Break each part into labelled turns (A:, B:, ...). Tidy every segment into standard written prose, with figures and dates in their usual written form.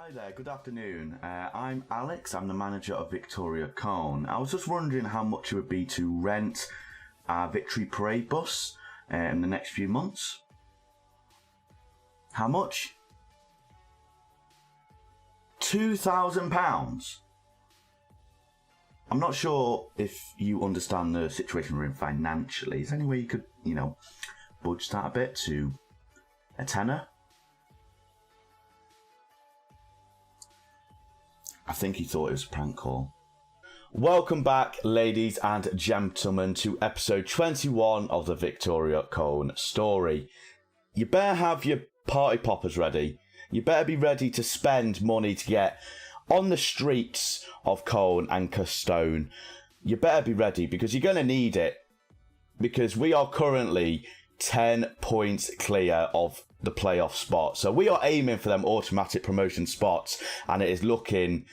A: Hi there, good afternoon. I'm Alex, I'm the manager of Viktoria, Köln. I was just wondering how much it would be to rent our Victory Parade bus in the next few months. How much? £2,000. I'm not sure if you understand the situation we're in financially. Is there any way you could, budge that a bit to a tenner? I think he thought it was a prank call. Welcome back, ladies and gentlemen, to episode 21 of the Viktoria Köln story. You better have your party poppers ready. You better be ready to spend money to get on the streets of Koln and Cologne. You better be ready because you're going to need it. Because we are currently 10 points clear of the playoff spot. So we are aiming for them automatic promotion spots, and it is looking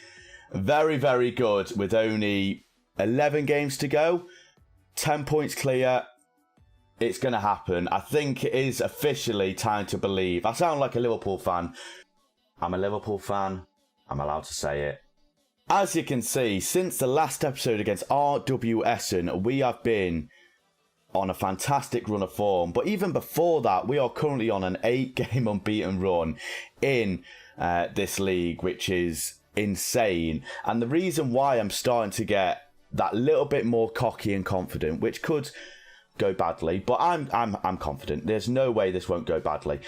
A: very, very good with only 11 games to go. 10 points clear. It's going to happen. I think it is officially time to believe. I sound like a Liverpool fan. I'm a Liverpool fan. I'm allowed to say it. As you can see, since the last episode against RWSN, we have been on a fantastic run of form. But even before that, we are currently on an 8-game unbeaten run in this league, which is insane. And the reason why I'm starting to get that little bit more cocky and confident, which could go badly, but I'm confident. There's no way this won't go badly.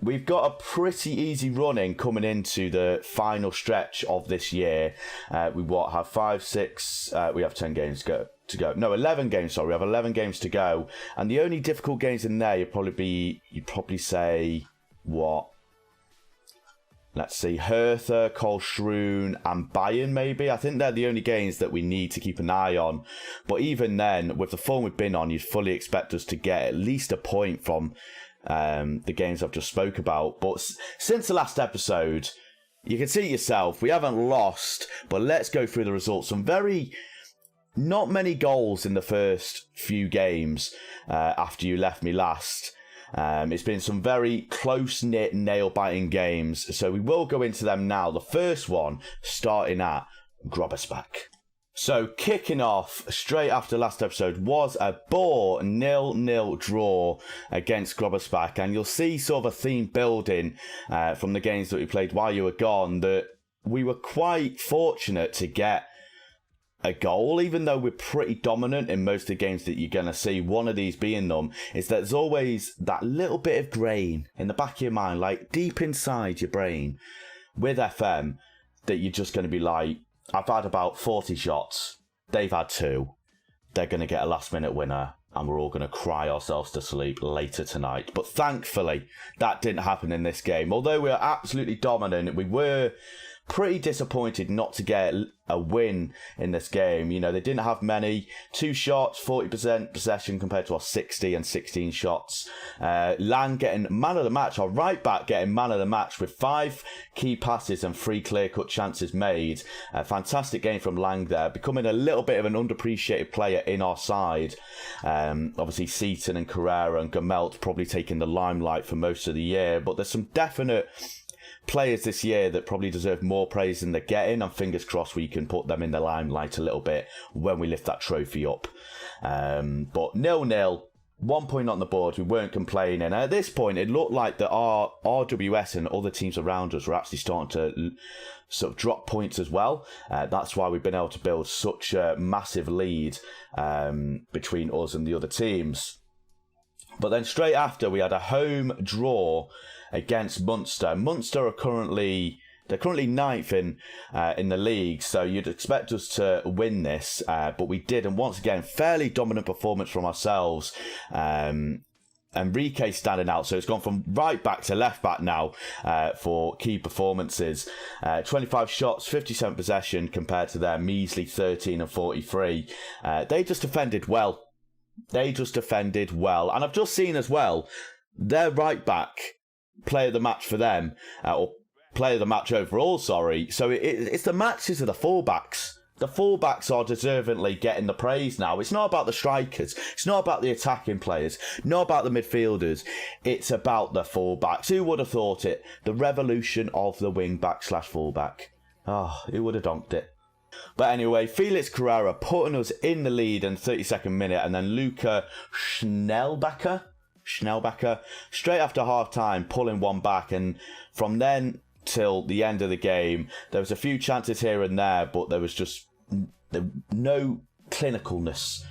A: We've got a pretty easy running coming into the final stretch of this year. We have 5, 6. We have 10 games to go. No, 11 games. Sorry, we have 11 games to go, and the only difficult games in there you'd probably say what? Let's see, Hertha, Koln, and Bayern, maybe. I think they're the only games that we need to keep an eye on. But even then, with the form we've been on, you'd fully expect us to get at least a point from the games I've just spoke about. But since the last episode, you can see it yourself, we haven't lost. But let's go through the results. Not many goals in the first few games after you left me last. It's been some very close-knit, nail-biting games, so we will go into them now. The first one starting at Grobbersbach. So kicking off straight after last episode was a bore 0-0 draw against Grobbersbach, and you'll see sort of a theme building from the games that we played while you were gone, that we were quite fortunate to get a goal, even though we're pretty dominant in most of the games that you're going to see. One of these being them is that there's always that little bit of grain in the back of your mind, like deep inside your brain with FM, that you're just going to be like, I've had about 40 shots, they've had 2, they're going to get a last minute winner, and we're all going to cry ourselves to sleep later tonight. But thankfully that didn't happen in this game. Although we were absolutely dominant, we were pretty disappointed not to get a win in this game. They didn't have many. 2 shots, 40% possession compared to our 60 and 16 shots. Lang getting man of the match, our right back getting man of the match with 5 key passes and 3 clear-cut chances made. A fantastic game from Lang there, becoming a little bit of an underappreciated player in our side. Obviously Seaton and Carrera and Gemelt probably taking the limelight for most of the year, but there's some definite players this year that probably deserve more praise than they're getting, and fingers crossed we can put them in the limelight a little bit when we lift that trophy up. But 0-0, 1 point on the board, we weren't complaining. And at this point, it looked like that our RWS and other teams around us were actually starting to sort of drop points as well. That's why we've been able to build such a massive lead between us and the other teams. But then straight after, we had a home draw against Munster. Munster are currently 9th in the league, so you'd expect us to win this, but we did. And once again, fairly dominant performance from ourselves. Enrique standing out, so it's gone from right back to left back now for key performances. 25 shots, 57 possession compared to their measly 13 and 43. They just defended well. And I've just seen as well, their right back player of the match for them, or player of the match overall, sorry. So it's the matches of the fullbacks the fullbacks are deservingly getting the praise now. It's not about the strikers. It's not about the attacking players. Not about the midfielders. It's about the fullbacks. Who would have thought it? The revolution of the wing-back/fullback. Oh, who would have donked it? But anyway, Felix Carrera putting us in the lead in the 32nd minute, and then Luca Schnellbacher, straight after half-time, pulling one back. And from then till the end of the game, there was a few chances here and there, but there was just no clinicalness.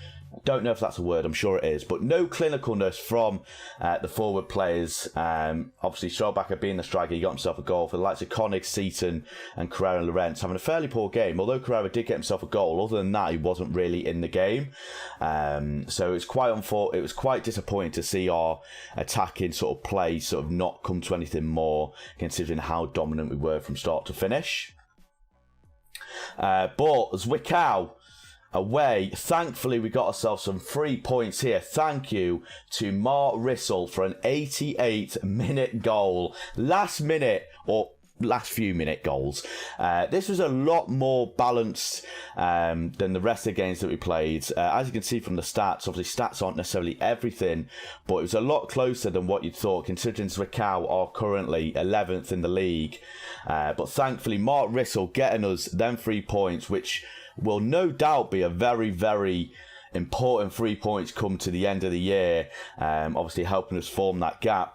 A: Don't know if that's a word, I'm sure it is, but no clinicalness from the forward players. Obviously, Schnellbacher being the striker, he got himself a goal. For the likes of Koenig, Seaton and Carrera and Lorentz having a fairly poor game. Although Carrera did get himself a goal, other than that, he wasn't really in the game. So it was quite disappointing to see our attacking sort of play sort of not come to anything more, considering how dominant we were from start to finish. But Zwickau away, thankfully we got ourselves some 3 points here. Thank you to Mark Rissell for an 88-minute goal. Last few minute goals. This was a lot more balanced than the rest of the games that we played. As you can see from the stats, obviously stats aren't necessarily everything, but it was a lot closer than what you'd thought, considering Zwickau are currently 11th in the league. But thankfully, Mark Rissell getting us them 3 points, which will no doubt be a very, very important 3 points come to the end of the year. Obviously helping us form that gap.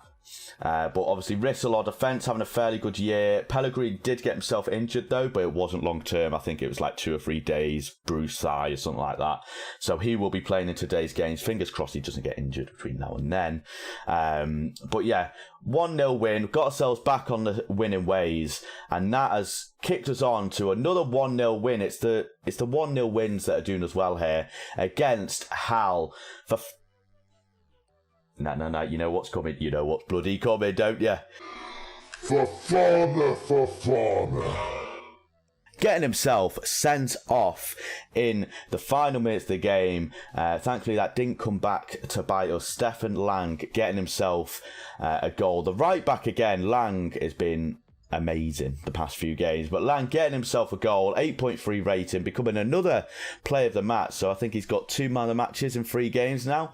A: But obviously Rissell, our defence, having a fairly good year. Pellegrini did get himself injured though, but it wasn't long term. I think it was like 2 or 3 days, bruised thigh or something like that. So he will be playing in today's games. Fingers crossed he doesn't get injured between now and then. But yeah, 1-0 win. Got ourselves back on the winning ways, and that has kicked us on to another 1-0 win. It's the 1-0 wins that are doing us well here against Hal for... No, you know what's coming. You know what's bloody coming, don't you? Fafana. Getting himself sent off in the final minutes of the game. Thankfully, that didn't come back to bite us. Stefan Lang getting himself a goal. The right back again, Lang, has been amazing the past few games, but Lang getting himself a goal, 8.3 rating, becoming another player of the match. So I think he's got 2 man of the matches in 3 games now.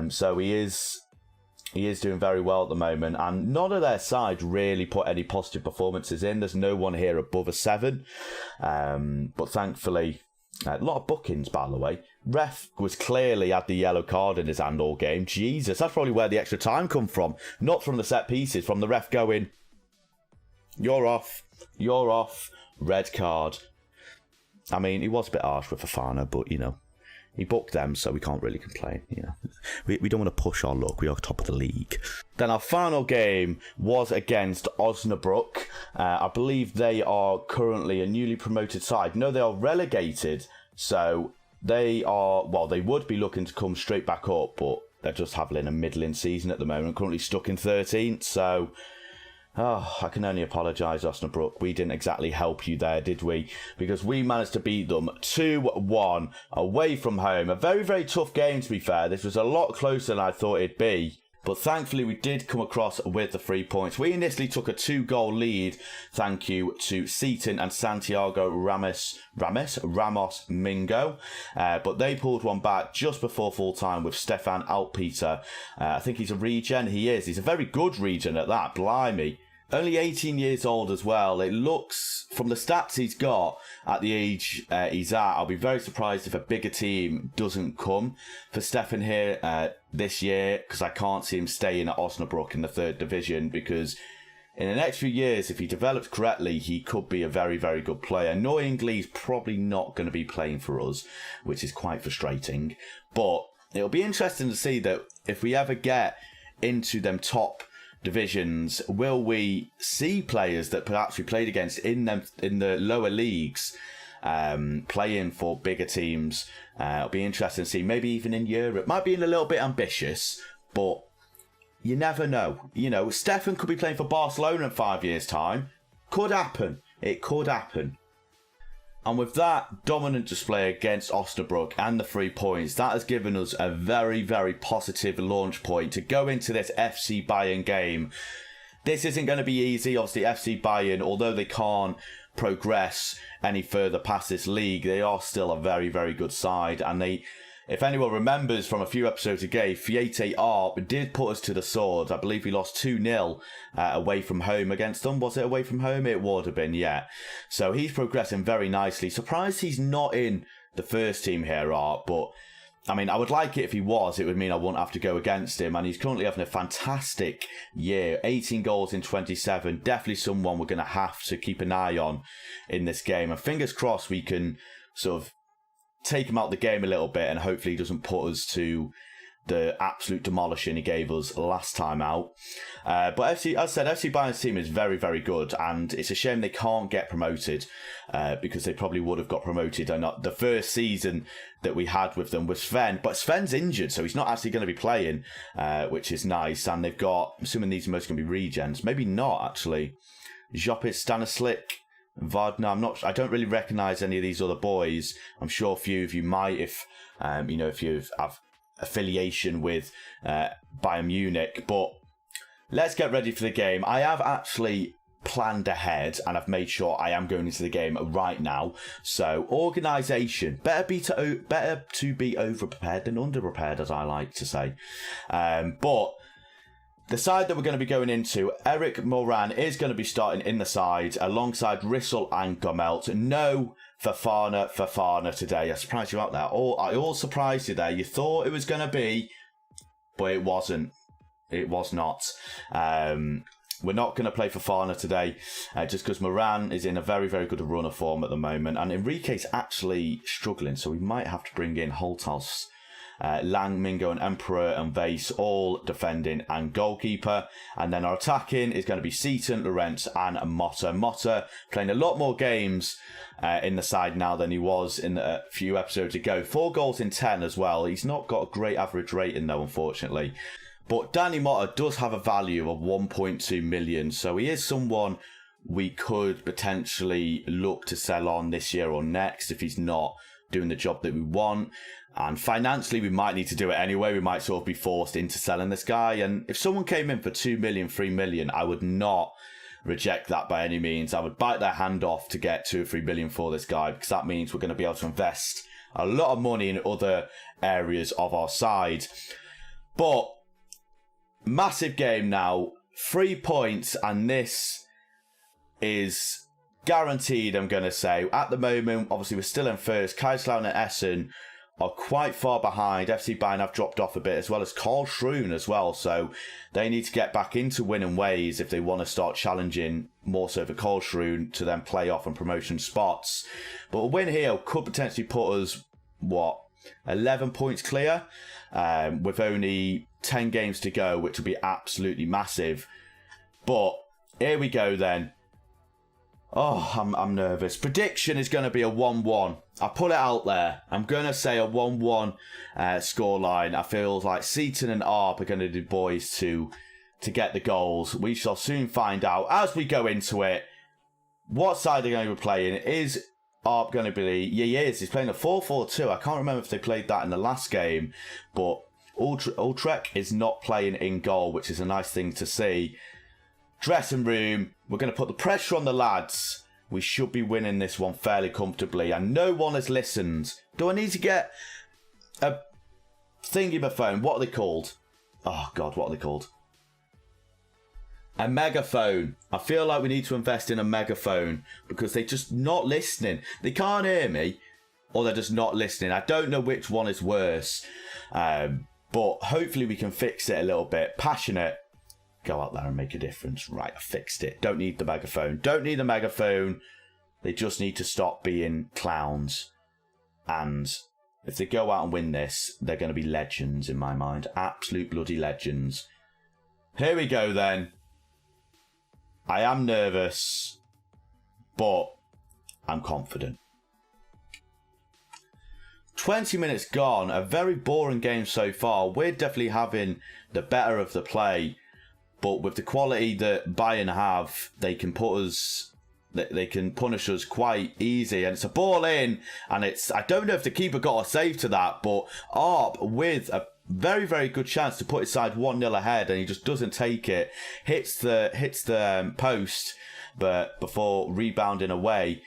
A: So he is doing very well at the moment, and none of their side really put any positive performances in. There's no one here above a 7, but thankfully, a lot of bookings, by the way. Ref was clearly had the yellow card in his hand all game. Jesus, that's probably where the extra time come from, not from the set pieces, from the ref going, you're off, red card. I mean, he was a bit harsh with Fafana, but, you know, he booked them, so we can't really complain. You know, we don't want to push our luck. We are top of the league. Then our final game was against Osnabrück. I believe they are currently a newly promoted side. No, they are relegated, so they are, well, they would be looking to come straight back up, but they're just having a middling season at the moment, currently stuck in 13th, so... Oh, I can only apologise, Osnabrück. We didn't exactly help you there, did we? Because we managed to beat them 2-1 away from home. A very, very tough game, to be fair. This was a lot closer than I thought it'd be. But thankfully, we did come across with the 3 points. We initially took a 2-goal lead, thank you to Seaton and Santiago Ramos Mingo. But they pulled one back just before full time with Stefan Altpeter. I think he's a regen. He is. He's a very good regen at that. Blimey. Only 18 years old as well. It looks, from the stats he's got at the age he's at, I'll be very surprised if a bigger team doesn't come for Stefan here this year, because I can't see him staying at Osnabrück in the 3rd division, because in the next few years, if he develops correctly, he could be a very, very good player. Annoyingly, he's probably not going to be playing for us, which is quite frustrating. But it'll be interesting to see that if we ever get into them top divisions, will we see players that perhaps we played against in the lower leagues playing for bigger teams? It'll be interesting to see, maybe even in Europe. Might be a little bit ambitious, but you never know. You know, Stefan could be playing for Barcelona in 5 years' time. Could happen. It could happen. And with that dominant display against Osnabrück and the 3 points, that has given us a very, very positive launch point to go into this FC Bayern game. This isn't going to be easy. Obviously, FC Bayern, although they can't progress any further past this league, they are still a very, very good side. And they, if anyone remembers from a few episodes ago, Fiete ARP did put us to the sword. I believe we lost 2-0 away from home against them. Was it away from home? It would have been, yeah. So he's progressing very nicely. Surprised he's not in the first team here, ARP, but I mean, I would like it if he was. It would mean I wouldn't have to go against him. And he's currently having a fantastic year. 18 goals in 27. Definitely someone we're going to have to keep an eye on in this game. And fingers crossed we can sort of take him out the game a little bit and hopefully he doesn't put us to the absolute demolishing he gave us last time out. But FC, as I said, FC Bayern's team is very, very good, and it's a shame they can't get promoted because they probably would have got promoted. And the first season that we had with them was Sven, but Sven's injured, so he's not actually going to be playing, which is nice. And they've got, I'm assuming these are mostly going to be regens, maybe not actually. Jopit, Stanislik, Wagner. I don't really recognise any of these other boys. I'm sure a few of you might, if if you have affiliation with Bayern Munich. But let's get ready for the game. I have actually planned ahead and I've made sure I am going into the game right now. So organisation, better to be over prepared than under prepared, as I like to say. But the side that we're going to be going into, Eric Moran is going to be starting in the side alongside Rissel and Gomelt. No Fafana today. I surprised you out there. I all surprised you there. You thought it was going to be, but it wasn't. It was not. We're not going to play Fafana today, just because Moran is in a very, very good run of form at the moment. And Enrique's actually struggling, so we might have to bring in Holthaus, Lang, Mingo and Emperor and Vase all defending and goalkeeper. And then our attacking is going to be Seaton, Lorentz and Motta. Motta playing a lot more games in the side now than he was in a few episodes ago. 4 goals in 10 as well. He's not got a great average rating though, unfortunately. But Danny Motta does have a value of 1.2 million. So he is someone we could potentially look to sell on this year or next if he's not doing the job that we want. And financially, we might need to do it anyway. We might sort of be forced into selling this guy. And if someone came in for 2 million, 3 million, I would not reject that by any means. I would bite their hand off to get 2 or 3 million for this guy, because that means we're going to be able to invest a lot of money in other areas of our side. But massive game now, 3 points, and this is guaranteed, I'm going to say. At the moment, obviously, we're still in first. Kaiserslautern and Essen are quite far behind. FC Bayern have dropped off a bit, as well as Karlsruhe as well. So they need to get back into winning ways if they want to start challenging more so for Karlsruhe to then play off on promotion spots. But a win here could potentially put us, 11 points clear, with only 10 games to go, which would be absolutely massive. But here we go then. Oh, I'm nervous. Prediction is going to be a 1-1. I put it out there. I'm going to say a 1-1 scoreline. I feel like Seaton and ARP are going to do boys to get the goals. We shall soon find out as we go into it. What side are they going to be playing? Is ARP going to be... Yeah, he is. He's playing a 4-4-2. I can't remember if they played that in the last game. But Utrecht is not playing in goal, which is a nice thing to see. Dressing room, we're going to put the pressure on the lads. We should be winning this one fairly comfortably, and no one has listened. Do I need to get a thingy my phone? What are they called? Oh God, what are they called? A megaphone. I feel like we need to invest in a megaphone because they're just not listening. They can't hear me, or they're just not listening. I don't know which one is worse, but hopefully we can fix it a little bit. Passionate. Go out there and make a difference. Right, I fixed it. Don't need the megaphone. Don't need the megaphone. They just need to stop being clowns. And if they go out and win this, they're going to be legends in my mind. Absolute bloody legends. Here we go then. I am nervous, but I'm confident. 20 minutes gone. A very boring game so far. We're definitely having the better of the play. But with the quality that Bayern have, they can punish us quite easy. And it's a ball in, and I don't know if the keeper got a save to that, but ARP with a very, very good chance to put his side 1-0 ahead, and he just doesn't take it. Hits the post, but before rebounding away.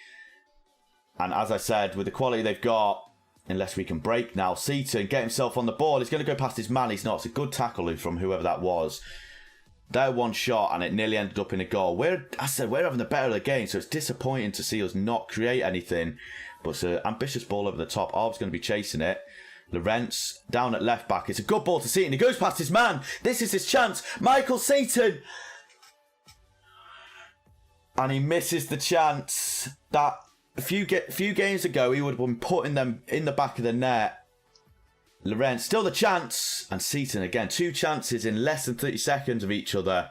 A: And as I said, with the quality they've got, unless we can break now, Seaton get himself on the ball. He's going to go past his man. He's not. It's a good tackle from whoever that was. Their one shot, and it nearly ended up in a goal. We're having the better of the game, so it's disappointing to see us not create anything. But it's an ambitious ball over the top. Arb's going to be chasing it. Lorenz down at left back. It's a good ball to Seaton. He goes past his man. This is his chance. Michael Seaton. And he misses the chance. That a few games ago, he would have been putting them in the back of the net. Lorenz, still the chance. And Seaton again. 2 chances in less than 30 seconds of each other.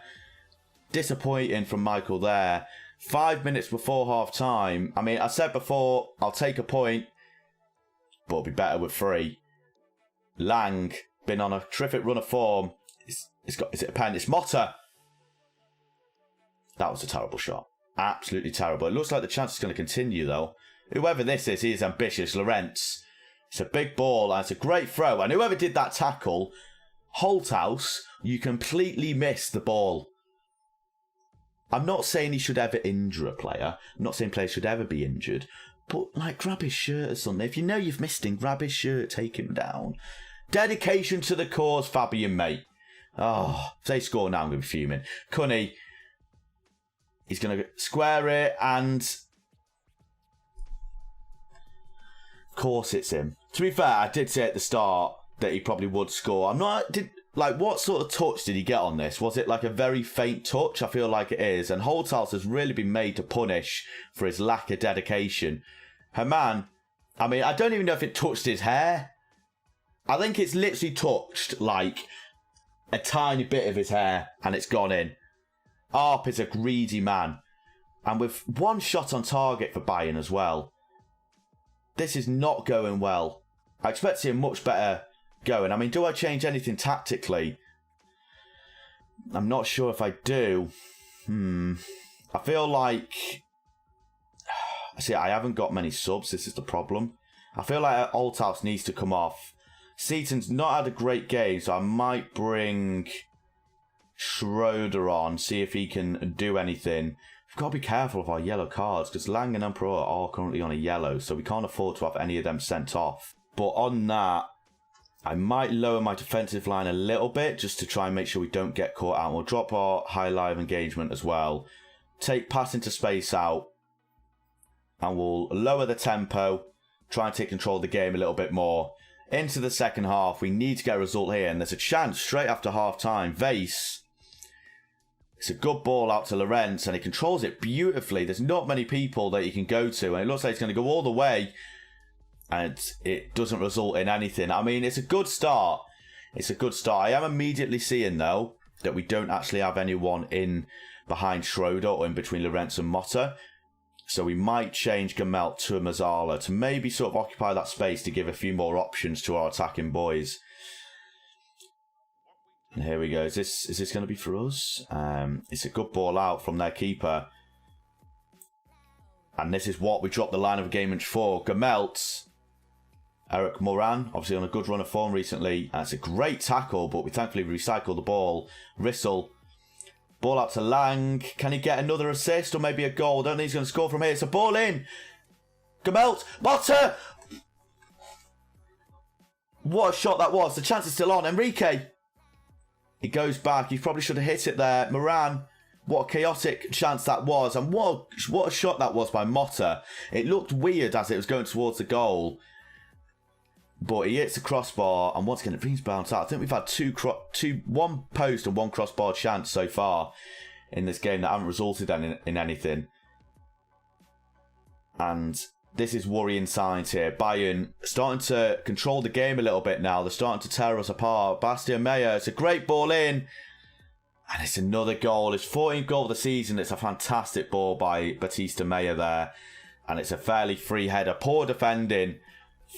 A: Disappointing from Michael there. 5 minutes before half time. I mean, I said before, I'll take a point, but it'll be better with 3. Lang, been on a terrific run of form. Is it a pen? It's Motta. That was a terrible shot. Absolutely terrible. It looks like the chance is going to continue, though. Whoever this is, he is ambitious. Lorenz. It's a big ball, and it's a great throw. And whoever did that tackle, Holthouse, you completely missed the ball. I'm not saying he should ever injure a player. I'm not saying players should ever be injured. But, like, grab his shirt or something. If you know you've missed him, grab his shirt, take him down. Dedication to the cause, Fabian, mate. Oh, if they score now, I'm going to be fuming. Cunny. He's going to square it, and of course it's him. To be fair, I did say at the start that he probably would score. What sort of touch did he get on this? Was it like a very faint touch? I feel like it is. And Holthouse has really been made to punish for his lack of dedication. Herman, I mean, I don't even know if it touched his hair. I think it's literally touched like a tiny bit of his hair and it's gone in. ARP is a greedy man. And with 1 shot on target for Bayern as well. This is not going well. I expect to see a much better going. I mean, do I change anything tactically? I'm not sure if I do. I feel like... See, I haven't got many subs. This is the problem. I feel like Holthouse needs to come off. Seaton's not had a great game, so I might bring Schroeder on, see if he can do anything. We've got to be careful of our yellow cards, because Lang and Emperor are currently on a yellow, so we can't afford to have any of them sent off. But on that, I might lower my defensive line a little bit, just to try and make sure we don't get caught out. We'll drop our high live engagement as well. Take pass into space out. And we'll lower the tempo, try and take control of the game a little bit more. Into the second half, we need to get a result here, and there's a chance straight after half time. Vase. It's a good ball out to Lorenz, and he controls it beautifully. There's not many people that he can go to, and it looks like he's going to go all the way, and it doesn't result in anything. I mean, it's a good start. It's a good start. I am immediately seeing, though, that we don't actually have anyone in behind Schroeder or in between Lorenz and Motta. So we might change Gemelt to a Mazzala to maybe sort of occupy that space to give a few more options to our attacking boys. And here we go. Is this going to be for us? It's a good ball out from their keeper. And this is what we dropped the line of engagement for. Gemelt. Eric Moran, obviously on a good run of form recently. That's a great tackle, but we thankfully recycled the ball. Rissell. Ball out to Lang. Can he get another assist or maybe a goal? I don't think he's going to score from here. It's a ball in. Gemelt. Motta. What a shot that was. The chance is still on. Enrique. He goes back. He probably should have hit it there. Moran. What a chaotic chance that was. And what a shot that was by Motta. It looked weird as it was going towards the goal. But he hits the crossbar, and once again, it brings bounce out. I think we've had one post and 1 crossbar chance so far in this game that haven't resulted in anything. And this is worrying signs here. Bayern starting to control the game a little bit now. They're starting to tear us apart. Bastien Meyer, it's a great ball in. And it's another goal. It's 14th goal of the season. It's a fantastic ball by Batista Meyer there. And it's a fairly free header. Poor defending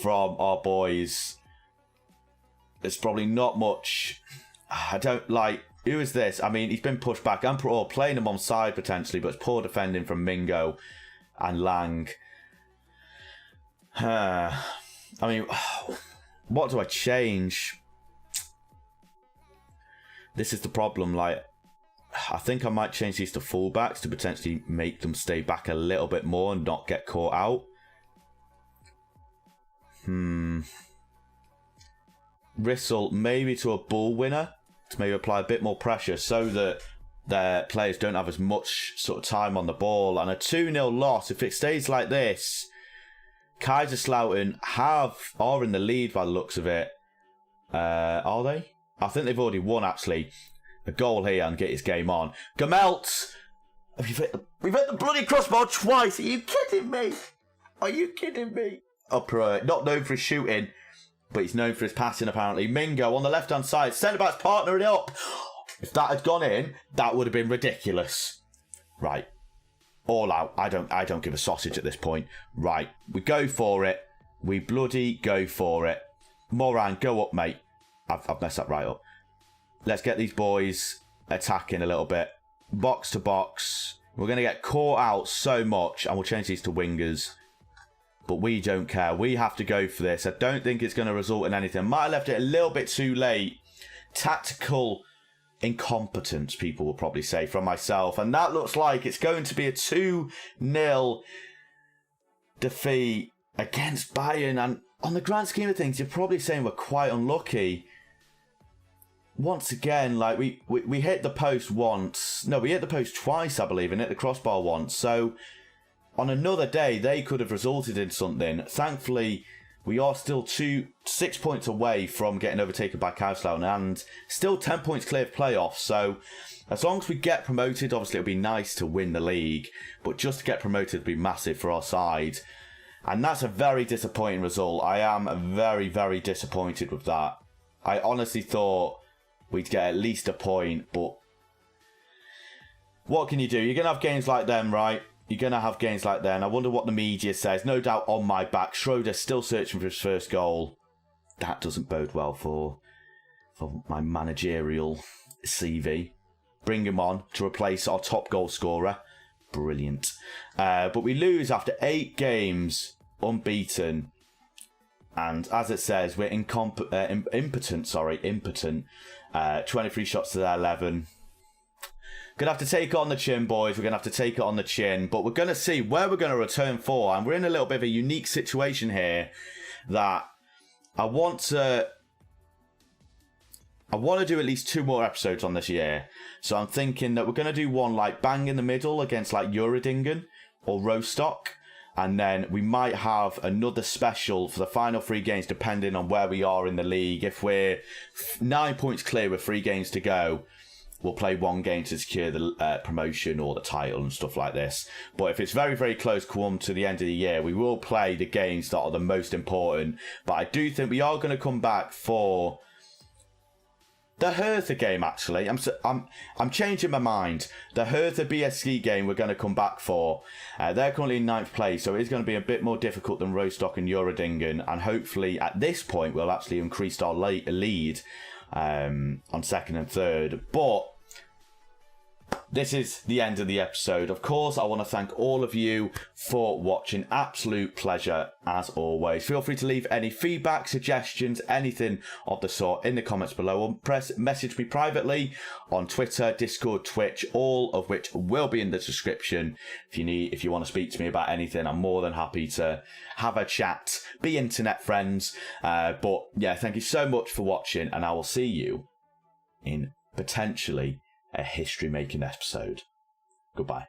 A: from our boys. There's probably not much. I don't like. Who is this? I mean, he's been pushed back. Emperor playing him on side potentially, but it's poor defending from Mingo and Lang. I mean, what do I change? This is the problem. Like, I think I might change these to fullbacks to potentially make them stay back a little bit more and not get caught out. Rissell maybe to a ball winner to maybe apply a bit more pressure so that their players don't have as much sort of time on the ball. And a 2-0 loss, if it stays like this, Kaiserslautern are in the lead by the looks of it. Are they? I think they've already won, actually. A goal here and get his game on. Gemelt! We've hit the bloody crossbar twice. Are you kidding me? Are you kidding me? Upright. Not known for his shooting, but he's known for his passing, apparently. Mingo on the left-hand side. Centre-back's partnering up. If that had gone in, that would have been ridiculous. Right. All out. I don't give a sausage at this point. Right. We go for it. We bloody go for it. Moran, go up, mate. I've messed that right up. Let's get these boys attacking a little bit. Box to box. We're going to get caught out so much, and we'll change these to wingers. But we don't care. We have to go for this. I don't think it's going to result in anything. Might have left it a little bit too late. Tactical incompetence, people will probably say, from myself. And that looks like it's going to be a 2-0 defeat against Bayern. And on the grand scheme of things, you're probably saying we're quite unlucky. Once again, like we hit the post once. No, we hit the post twice, I believe, and hit the crossbar once. So on another day, they could have resulted in something. Thankfully, we are still 6 points away from getting overtaken by Kaiserslautern and still 10 points clear of playoffs. So as long as we get promoted, obviously it'll be nice to win the league, but just to get promoted would be massive for our side. And that's a very disappointing result. I am very, very disappointed with that. I honestly thought we'd get at least a point, but what can you do? You're going to have games like them, right? You're going to have games like that. And I wonder what the media says. No doubt on my back. Schroeder still searching for his first goal. That doesn't bode well for my managerial CV. Bring him on to replace our top goal scorer. Brilliant. But we lose after 8 games, unbeaten. And as it says, we're impotent. 23 shots to their 11. Gonna have to take it on the chin, boys. We're gonna have to take it on the chin, but we're gonna see where we're gonna return for, and we're in a little bit of a unique situation here that I want to do at least 2 more episodes on this year. So I'm thinking that we're gonna do one like bang in the middle against like Uerdingen or Rostock, and then we might have another special for the final 3 games depending on where we are in the league. If we're 9 points clear with 3 games to go, we'll play 1 game to secure the promotion or the title and stuff like this. But if it's very, very close come to the end of the year, we will play the games that are the most important. But I do think we are going to come back for the Hertha game, actually. I'm changing my mind. The Hertha BSC game we're going to come back for. They're currently in 9th place, so it's going to be a bit more difficult than Rostock and Uerdingen. And hopefully at this point we'll actually increase our lead on 2nd and 3rd. But this is the end of the episode. Of course, I want to thank all of you for watching. Absolute pleasure as always. Feel free to leave any feedback, suggestions, anything of the sort in the comments below, or message me privately on Twitter, Discord, Twitch, all of which will be in the description. If you want to speak to me about anything, I'm more than happy to have a chat, be internet friends. But yeah, thank you so much for watching, and I will see you in potentially a history-making episode. Goodbye.